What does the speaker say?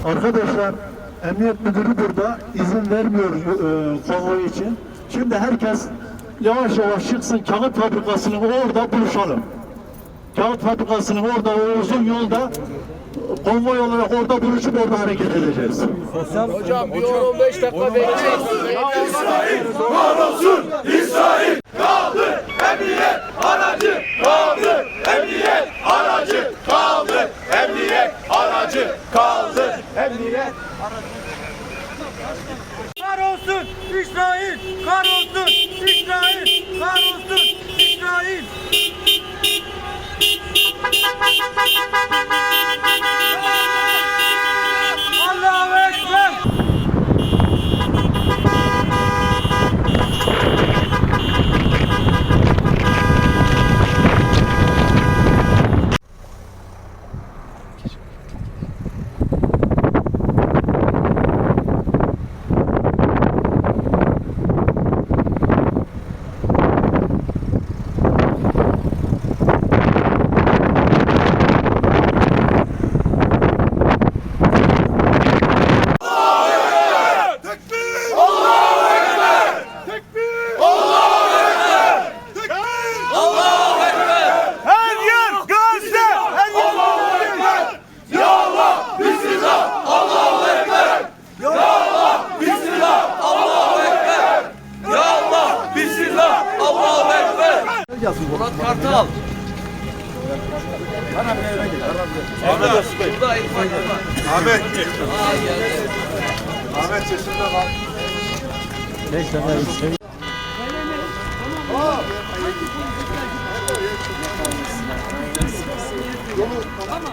Arkadaşlar, emniyet müdürü burada izin vermiyor konvoy için. Şimdi herkes yavaş yavaş çıksın, kağıt fabrikasının orada buluşalım. Kağıt fabrikasının orada, o uzun yolda konvoy olarak orada buluşup orada hareket edeceğiz. Hocam bir 10-15 dakika bekleyin. İsrail, kahrolsun İsrail! Kaldır emniyet aracı! Kaldır emniyet aracı! Kaldır emniyet aracı! Kaldır emniyet aracı! Kahrolsun İsrail! Kahrolsun İsrail! Kahrolsun İsrail! Allahu Ekber! Murat Kartal. Burada İrfan. Ahmet. Ahmet sesinde bak. Tamam.